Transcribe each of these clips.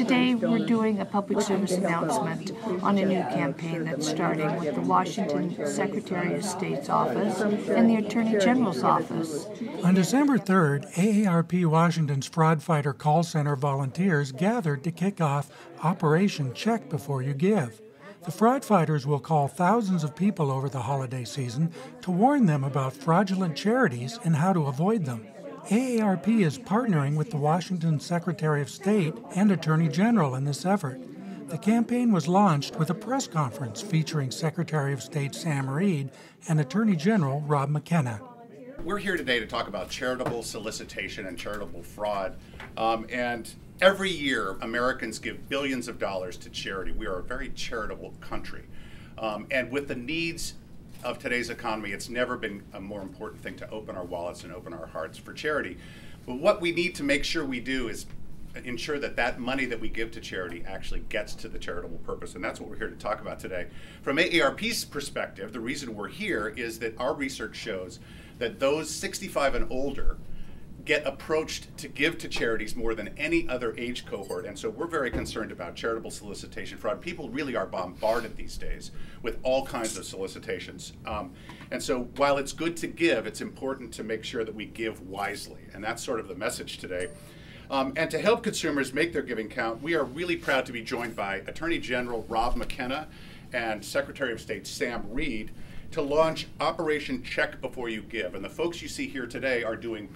Today we're doing a public service announcement on a new campaign that's starting with the Washington Secretary of State's office and the Attorney General's office. On December 3rd, AARP Washington's Fraud Fighter Call Center volunteers gathered to kick off Operation Check Before You Give. The fraud fighters will call thousands of people over the holiday season to warn them about fraudulent charities and how to avoid them. AARP is partnering with the Washington Secretary of State and Attorney General in this effort. The campaign was launched with a press conference featuring Secretary of State Sam Reed and Attorney General Rob McKenna. We're here today to talk about charitable solicitation and charitable fraud. And every year, Americans give billions of dollars to charity. We are a very charitable country. And with the needs of today's economy, it's never been a more important thing to open our wallets and open our hearts for charity. But what we need to make sure we do is ensure that that money that we give to charity actually gets to the charitable purpose, and that's what we're here to talk about today. From AARP's perspective, the reason we're here is that our research shows that those 65 and older get approached to give to charities more than any other age cohort, and so we're very concerned about charitable solicitation fraud. People really are bombarded these days with all kinds of solicitations. And so while it's good to give, it's important to make sure that we give wisely, and that's sort of the message today. And to help consumers make their giving count, we are really proud to be joined by Attorney General Rob McKenna and Secretary of State Sam Reed to launch Operation Check Before You Give. And the folks you see here today are doing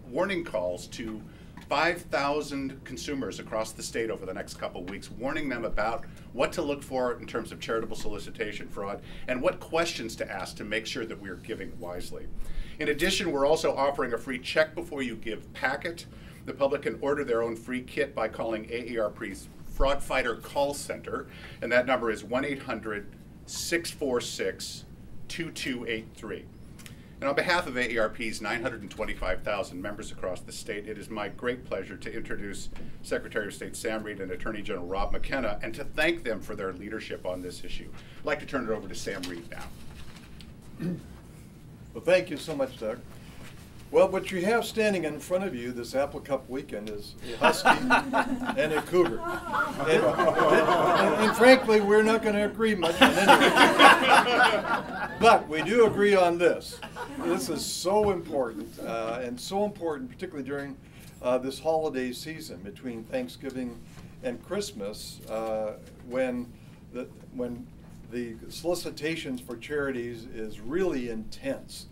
warning calls to 5,000 consumers across the state over the next couple of weeks, warning them about what to look for in terms of charitable solicitation fraud and what questions to ask to make sure that we're giving wisely. In addition, we're also offering a free Check Before You Give packet. The public can order their own free kit by calling AARP's Fraud Fighter Call Center, and that number is 1-800-646-2283. And on behalf of AARP's 925,000 members across the state, it is my great pleasure to introduce Secretary of State Sam Reed and Attorney General Rob McKenna and to thank them for their leadership on this issue. I'd like to turn it over to Sam Reed now. Well, thank you so much, Doug. Well, what you have standing in front of you this Apple Cup weekend is a husky and a cougar. And frankly, we're not going to agree much on anything. But we do agree on this. This is so important, and so important particularly during this holiday season between Thanksgiving and Christmas, when the solicitations for charities is really intense.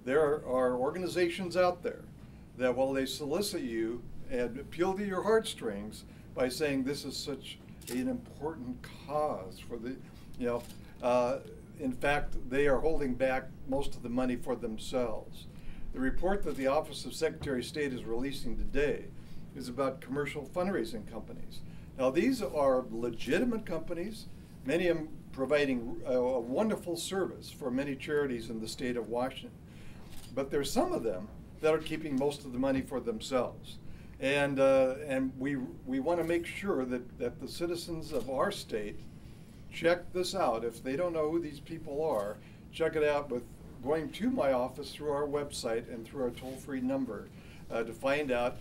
There are organizations out there that, while they solicit you and appeal to your heartstrings by saying this is such an important cause for the, in fact, they are holding back most of the money for themselves. The report that the Office of Secretary of State is releasing today is about commercial fundraising companies. Now, these are legitimate companies, many of them providing a wonderful service for many charities in the state of Washington. But there's some of them that are keeping most of the money for themselves. And we want to make sure that the citizens of our state check this out. If they don't know who these people are, check it out with going to my office through our website and through our toll-free number to find out,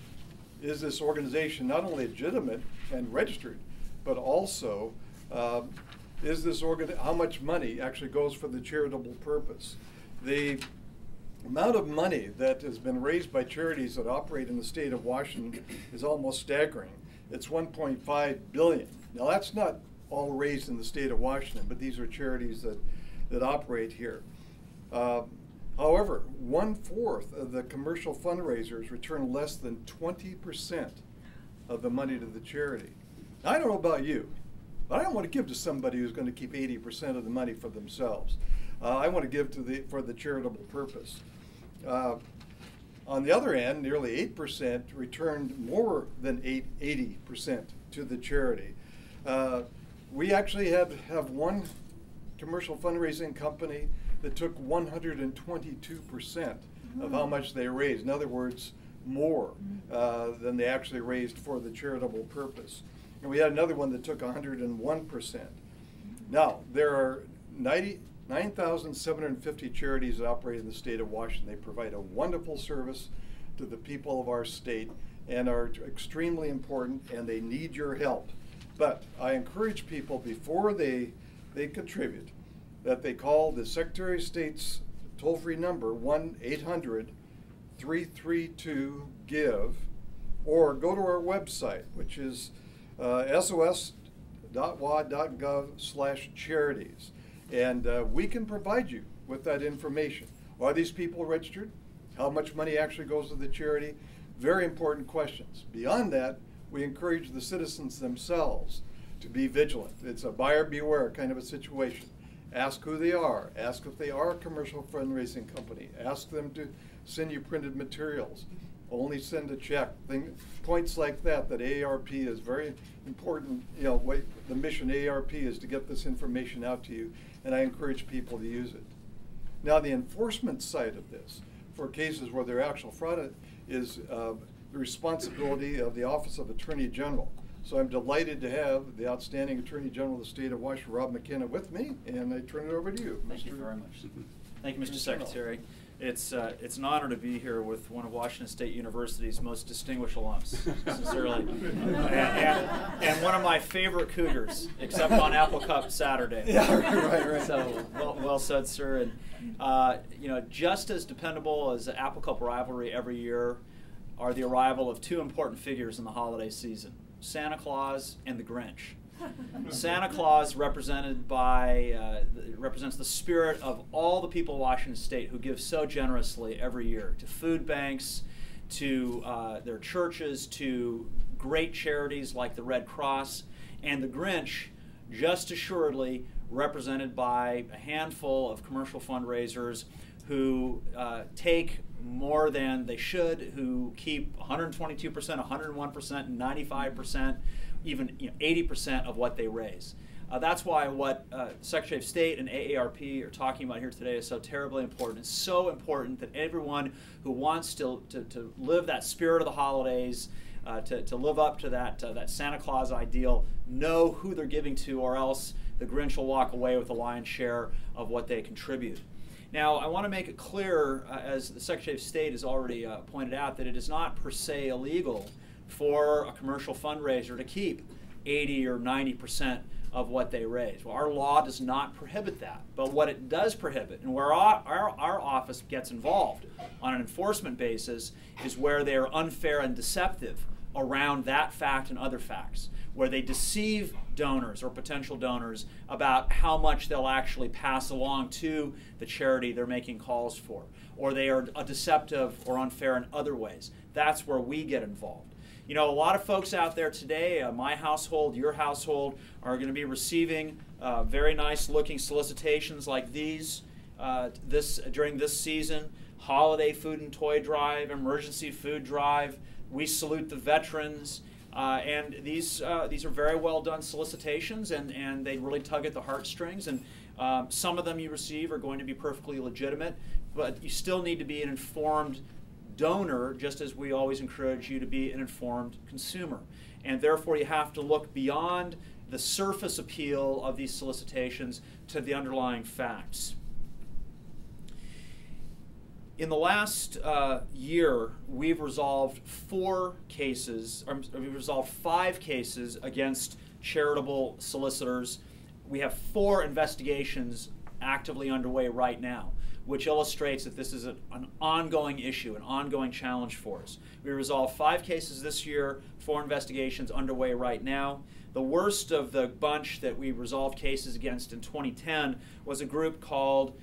is this organization not only legitimate and registered, but also is this how much money actually goes for the charitable purpose. The amount of money that has been raised by charities that operate in the state of Washington is almost staggering. It's $1.5 billion. Now, that's not all raised in the state of Washington, but these are charities that operate here. However, 1/4 of the commercial fundraisers return less than 20% of the money to the charity. Now, I don't know about you, but I don't want to give to somebody who's going to keep 80% of the money for themselves. I want to give for the charitable purpose. On the other hand, nearly 8% returned more than 80% to the charity. We actually have one commercial fundraising company that took 122% of how much they raised. In other words, more than they actually raised for the charitable purpose. And we had another one that took 101%. Now, there are 9,750 charities that operate in the state of Washington. They provide a wonderful service to the people of our state. and are extremely important, and they need your help. But I encourage people before they contribute that they call the Secretary of State's toll-free number 1-800-332-GIVE, or go to our website, which is sos.wa.gov/charities, and we can provide you with that information. Are these people registered? How much money actually goes to the charity? Very important questions. Beyond that, we encourage the citizens themselves to be vigilant. It's a buyer beware kind of a situation. Ask who they are. Ask if they are a commercial fundraising company. Ask them to send you printed materials. Only send a check. Points like that AARP is very important. You know, the mission AARP is to get this information out to you, and I encourage people to use it. Now, the enforcement side of this, for cases where there are actual fraud, is the responsibility of the Office of Attorney General. So I'm delighted to have the outstanding Attorney General of the state of Washington, Rob McKenna, with me, and I turn it over to you. Thank you very much. Thank you, Mr. Secretary. It's an honor to be here with one of Washington State University's most distinguished alums, sincerely, and one of my favorite Cougars, except on Apple Cup Saturday. Yeah, right. So well said, sir. And you know, just as dependable as the Apple Cup rivalry every year are the arrival of two important figures in the holiday season: Santa Claus and the Grinch. Santa Claus represents the spirit of all the people of Washington State who give so generously every year to food banks, to their churches, to great charities like the Red Cross. And the Grinch, just assuredly, represented by a handful of commercial fundraisers who take more than they should, who keep 122%, 101%, 95%, even 80% of what they raise. That's why what Secretary of State and AARP are talking about here today is so terribly important. It's so important that everyone who wants to live that spirit of the holidays, to live up to that Santa Claus ideal, know who they're giving to, or else the Grinch will walk away with the lion's share of what they contribute. Now, I want to make it clear, as the Secretary of State has already pointed out, that it is not per se illegal for a commercial fundraiser to keep 80 or 90% of what they raise. Well, our law does not prohibit that, but what it does prohibit, and where our office gets involved on an enforcement basis, is where they are unfair and deceptive around that fact and other facts, where they deceive donors or potential donors about how much they'll actually pass along to the charity they're making calls for, or they are deceptive or unfair in other ways. That's where we get involved. You know, a lot of folks out there today, my household, your household, are going to be receiving very nice looking solicitations like these during this season: holiday food and toy drive, emergency food drive. We salute the veterans. And these are very well done solicitations, and they really tug at the heartstrings. And some of them you receive are going to be perfectly legitimate, but you still need to be an informed donor, just as we always encourage you to be an informed consumer. And therefore you have to look beyond the surface appeal of these solicitations to the underlying facts. In the last year, we've resolved 5 cases against charitable solicitors. We have 4 investigations actively underway right now, which illustrates that this is an ongoing issue, an ongoing challenge for us. We resolved 5 cases this year, 4 investigations underway right now. The worst of the bunch that we resolved cases against in 2010 was a group called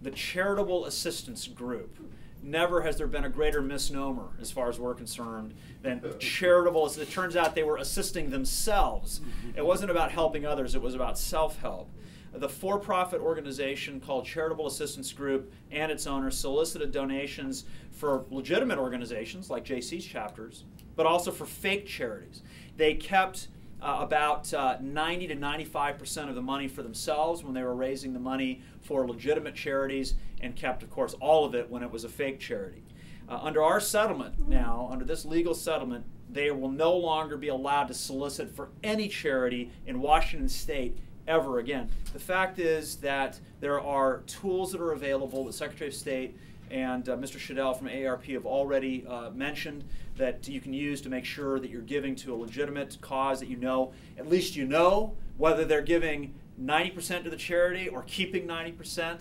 the Charitable Assistance Group. Never has there been a greater misnomer, as far as we're concerned, than charitable. As it turns out, they were assisting themselves. It wasn't about helping others, it was about self-help. The for-profit organization called Charitable Assistance Group and its owners solicited donations for legitimate organizations like JC's chapters, but also for fake charities. They kept about 90 to 95% of the money for themselves when they were raising the money for legitimate charities, and kept, of course, all of it when it was a fake charity. Under our settlement now, under this legal settlement, they will no longer be allowed to solicit for any charity in Washington State ever again. The fact is that there are tools that are available. The Secretary of State and Mr. Shadell from AARP have already mentioned that you can use to make sure that you're giving to a legitimate cause that you know, at least you know whether they're giving 90% to the charity or keeping 90%.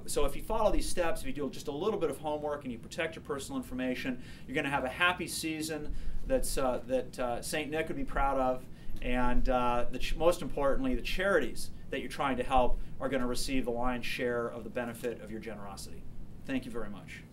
So if you follow these steps, if you do just a little bit of homework and you protect your personal information, you're going to have a happy season that St. Nick would be proud of, and most importantly, the charities that you're trying to help are going to receive the lion's share of the benefit of your generosity. Thank you very much.